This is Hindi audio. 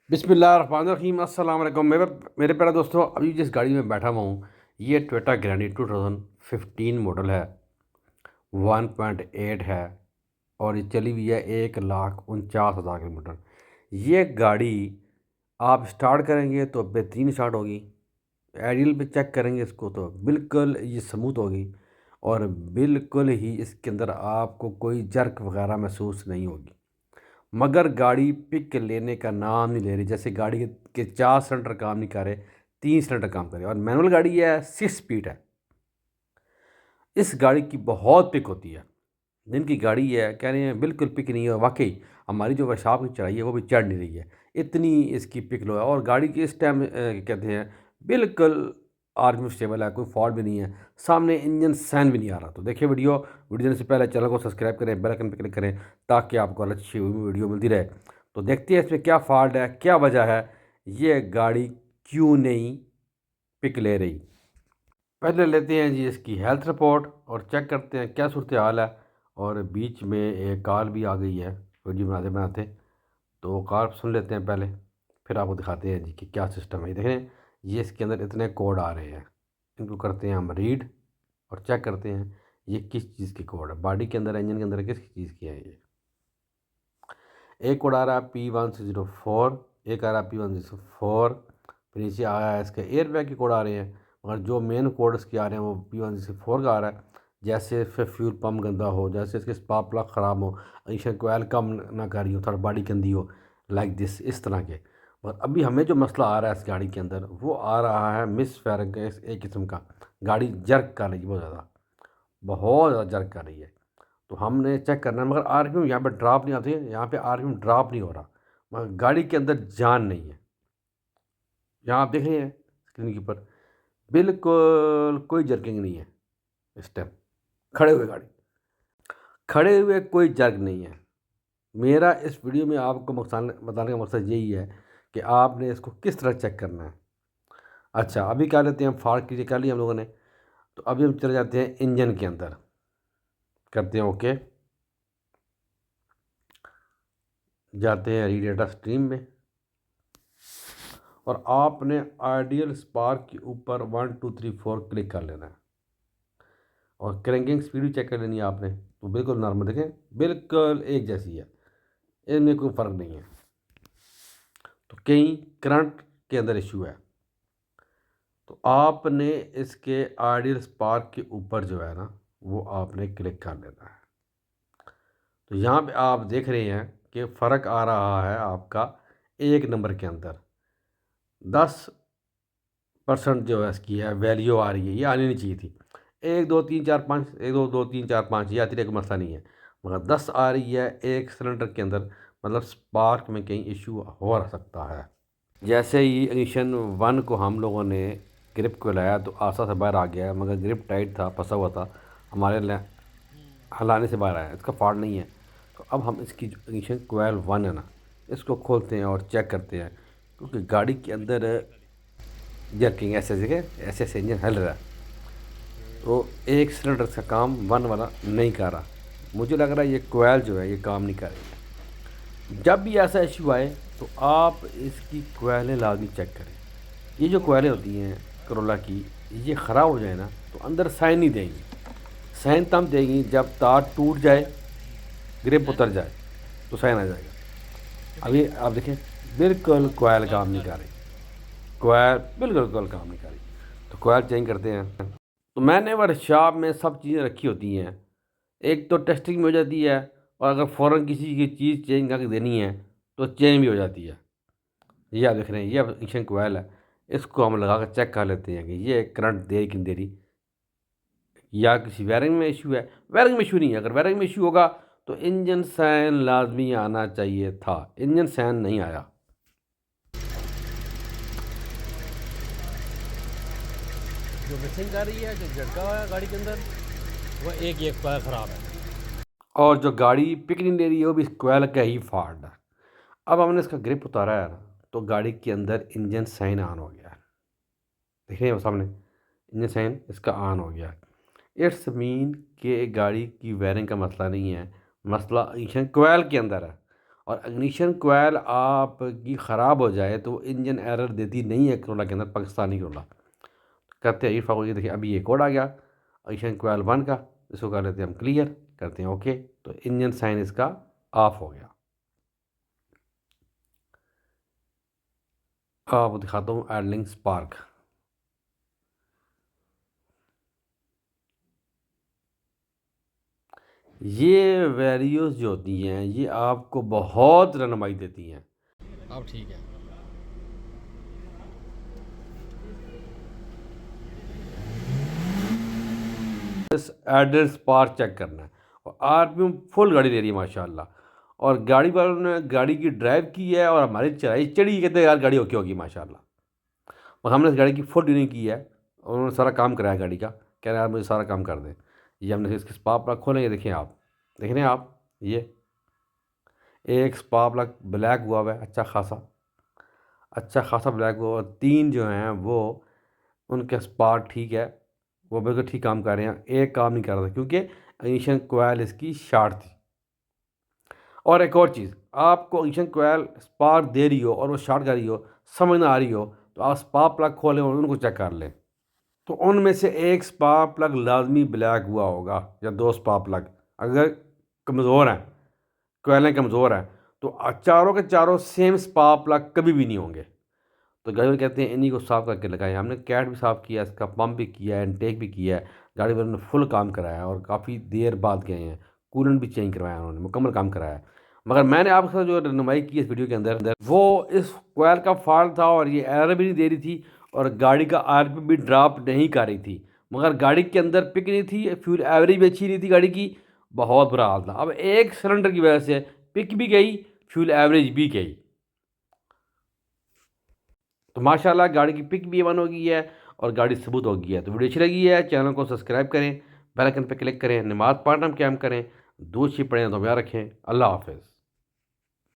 बिस्मिल्लाहिर्रहमानिर्रहीम अस्सलाम वालेकुम मेरे प्यारे दोस्तों। अभी जिस गाड़ी में बैठा हुआ हूँ ये टोयोटा ग्रैंडी 2015 मॉडल है, 1.8 है और ये चली हुई है 1,49,000 किलोमीटर। ये गाड़ी आप स्टार्ट करेंगे तो बेहतरीन स्टार्ट होगी। आइडियल पे चेक करेंगे इसको तो बिल्कुल ये स्मूथ होगी और बिल्कुल ही इसके अंदर आपको कोई जर्क वगैरह महसूस नहीं होगी। मगर गाड़ी पिक लेने का नाम नहीं ले रही। जैसे गाड़ी के 4 सिलेंडर काम नहीं कर रहे, 3 सिलेंडर काम कर रहे और मैनुअल गाड़ी है, 6 स्पीड है। इस गाड़ी की बहुत पिक होती है। जिनकी गाड़ी है कह रहे हैं बिल्कुल पिक नहीं है, वाकई हमारी जो वर्कशॉप की चढ़ाई है वो भी चढ़ नहीं रही है, इतनी इसकी पिक लो है। और गाड़ी की इस टाइम कहते हैं बिल्कुल आर्मी स्टेबल है, कोई फॉल्ट भी नहीं है, सामने इंजन सैन भी नहीं आ रहा। तो देखिए वीडियो देने से पहले चैनल को सब्सक्राइब करें, बेल आइकन पर क्लिक करें ताकि आपको अच्छी वीडियो मिलती रहे। तो देखते हैं इसमें क्या फॉल्ट है, क्या वजह है, ये गाड़ी क्यों नहीं पिक ले रही। पहले लेते हैं जी इसकी हेल्थ रिपोर्ट और चेक करते हैं क्या सूरत हाल है। और बीच में एक कॉल भी आ गई है वीडियो बनाते बनाते, तो वो कॉल सुन लेते हैं पहले, फिर आपको दिखाते हैं जी कि क्या सिस्टम है। ये देखें, ये इसके अंदर इतने कोड आ रहे हैं, इनको करते हैं हम रीड और चेक करते हैं ये किस चीज़ की कोड है। बॉडी के अंदर, इंजन के अंदर किस चीज़ की है ये। एक कोड आ रहा है P1004, एक आ रहा है P104, फिर नीचे आया है इसके एयर बैग के कोड आ रहे हैं। मगर जो मेन कोड इसके आ रहे हैं वो P104 का आ रहा है। जैसे फिर फ्यूल पम्प गंदा हो, जैसे इसके स्पार्क प्लग ख़राब हो, इग्निशन कोयल कम ना कर रही हो, थोड़ा बॉडी गंदी हो, लाइक दिस, इस तरह के। और अभी हमें जो मसला आ रहा है इस गाड़ी के अंदर वो आ रहा है मिस फायरिंग एक किस्म का। गाड़ी जर्क कर रही है, बहुत ज़्यादा जर्क कर रही है। तो हमने चेक करना है, मगर आरपीएम यहाँ पे ड्रॉप नहीं आती है, यहाँ पे आरपीएम ड्रॉप नहीं हो रहा, मगर गाड़ी के अंदर जान नहीं है। यहाँ आप देख रहे हैं स्क्रीन के ऊपर बिल्कुल कोई जर्किंग नहीं है। इस टाइम खड़े हुए गाड़ी, खड़े हुए कोई जर्क नहीं है। मेरा इस वीडियो में आपको मकसान बताने का मकसद यही है कि आपने इसको किस तरह चेक करना है। अच्छा, अभी क्या लेते हैं हम, फाड़ की कर लिया हम लोगों ने। तो अभी हम चले जाते हैं इंजन के अंदर, करते हैं ओके, जाते हैं रीडेटा स्ट्रीम में और आपने आइडियल स्पार्क के ऊपर 1 2 3 4 क्लिक कर लेना है और क्रैंकिंग स्पीड भी चेक कर लेनी है आपने। तो बिल्कुल नॉर्मल देखें, बिल्कुल एक जैसी है, इनमें कोई फ़र्क नहीं है। तो कहीं करंट के अंदर इशू है, तो आपने इसके आइडियल स्पार्क के ऊपर जो है ना वो आपने क्लिक कर लेना है। तो यहाँ पे आप देख रहे हैं कि फ़र्क आ रहा है आपका एक नंबर के अंदर 10% जो है इसकी है वैल्यू आ रही है, ये आनी नहीं चाहिए थी। 1 2 3 4 5, 1 2 2 3 4 5 ये आती रहे, कोई मसला नहीं है, मगर 10 आ रही है एक सिलेंडर के अंदर, मतलब स्पार्क में कहीं इशू हो सकता है। जैसे ही इग्निशन 1 को हम लोगों ने ग्रिप को लाया तो आसा से बाहर आ गया, मगर ग्रिप टाइट था, फंसा हुआ था, हमारे हलाने से बाहर आया, इसका फॉल्ट नहीं है। तो अब हम इसकी जो इग्निशन कोयल 1 है ना, इसको खोलते हैं और चेक करते हैं, क्योंकि गाड़ी के अंदर जर्किंग ऐसे ऐसे इंजन हिल रहा है। तो एक सिलेंडर का काम 1 वाला नहीं कर रहा, मुझे लग रहा है ये कोयल जो है ये काम नहीं कर रही। जब भी ऐसा इशू आए तो आप इसकी कोयलें लाजमी चेक करें। ये जो कोयलें होती हैं करोला की, ये ख़राब हो जाए ना तो अंदर साइन नहीं देंगी। साइन तब देंगी जब तार टूट जाए, ग्रिप उतर जाए, तो साइन आ जाएगा। अभी आप देखें बिल्कुल कोयल काम नहीं कर रही, कोयल बिल्कुल काम नहीं कर रही। तो कोयल चेंज करते हैं। तो मैंने वर्कशॉप में सब चीज़ें रखी होती हैं, एक तो टेस्टिंग में हो जाती है, और अगर फ़ौरन किसी की चीज़ चेंज करके देनी है तो चेंज भी हो जाती है। ये आप देख रहे हैं, ये अब इंक्शन कोयल है, इसको हम लगा कर चेक कर लेते हैं कि ये करंट दे रही कि नहीं दे रही, या किसी वायरिंग में इशू है। वायरिंग में इशू नहीं है, अगर वायरिंग में इशू होगा तो इंजन सैन लाजमी आना चाहिए था, इंजन सैन नहीं आया। जो मिसिंग आ रही है, जो झटका हुआ है गाड़ी के अंदर, वो एक ये कोयल ख़राब है। और जो गाड़ी पिक नहीं ले रही है वो भी कोयल का ही फॉल्ट है। अब हमने इसका ग्रिप उतारा है ना, तो गाड़ी के अंदर इंजन साइन ऑन हो गया है, देख रहे हैं वो सामने, इंजन साइन इसका ऑन हो गया है। इट्स मीन कि गाड़ी की वायरिंग का मसला नहीं है, मसला इंजन कोयल के अंदर है। और इग्निशन कोयल आपकी ख़राब हो जाए तो इंजन एरर देती नहीं है करोला के अंदर, पाकिस्तानी करोला। करते हैं इरफा को, ये देखिए अभी ये कोड आ गया इग्निशन कोयल 1 का, इसको कर लेते हैं हम क्लियर, करते हैं ओके, तो इंजन साइन इसका ऑफ हो गया। आपको दिखाता हूँ एडलिंग स्पार्क। ये वैल्यूज़ जो होती हैं ये आपको बहुत रहनुमाई देती हैं। अब ठीक है। बस एडल स्पार्क चेक करना है और आरपीएम फुल गाड़ी ले रही है माशाल्लाह, और गाड़ी वालों ने गाड़ी की ड्राइव की है और हमारी चढ़ाई चढ़ी, कहते हैं यार गाड़ी ओके होगी माशाल्लाह। और हमने इस गाड़ी की फुल ट्यूनिंग की है और उन्होंने सारा काम कराया गाड़ी का, कह रहे हैं यार मुझे सारा काम कर दें। ये हमने इसके स्पार्क प्लग खोले, ये देखें आप, देख रहे हैं आप, ये एक स्पार्क प्लग ब्लैक हुआ है अच्छा खासा ब्लैक हुआ, और 3 जो हैं वो उनके स्पार्क ठीक है, वो बिल्कुल ठीक काम कर रहे हैं। एक काम नहीं कर रहा था क्योंकि इग्निशन कोयल इसकी शार्ट थी। और एक और चीज़, आपको इग्निशन कोयल स्पार्क दे रही हो और वो शार्ट कर रही हो, समझ ना आ रही हो, तो आप स्पार्क प्लग खोलें और उनको चेक कर लें, तो उनमें से एक स्पार्क प्लग लाजमी ब्लैक हुआ होगा, या 2 स्पार्क प्लग अगर कमज़ोर हैं, कोयलें कमज़ोर हैं, तो चारों के चारों सेम स्पार्क प्लग कभी भी नहीं होंगे। तो गाड़ी वाले कहते हैं इन्हीं को साफ़ करके लगाएं। हमने कैट भी साफ़ किया, इसका पंप भी किया है, इनटेक भी किया है, गाड़ी वालों ने फुल काम कराया और काफ़ी देर बाद गए हैं, कूलेंट भी चेंज करवाया उन्होंने, मुकम्मल काम कराया है। मगर मैंने आपके साथ जो रहनुमाई की इस वीडियो के अंदर वो इस कोयल का फॉल्ट था, और ये एरर भी नहीं दे रही थी और गाड़ी का आरपीएम भी ड्रॉप नहीं कर रही थी, मगर गाड़ी के अंदर पिक नहीं थी, फ्यूल एवरेज भी अच्छी नहीं थी गाड़ी की, बहुत बुरा हाल था। अब एक सिलेंडर की वजह से पिक भी गई, फ्यूल एवरेज भी गई। तो माशाल्लाह गाड़ी की पिक भी 1 हो गई है और गाड़ी सबूत हो गई है। तो वीडियो अच्छी लगी है, चैनल को सब्सक्राइब करें, बेल आइकन पर क्लिक करें, नमाज़ पढ़ना हम क्या हम करें, दूध शी पढ़ें तो याद रखें। अल्लाह हाफ़िज़।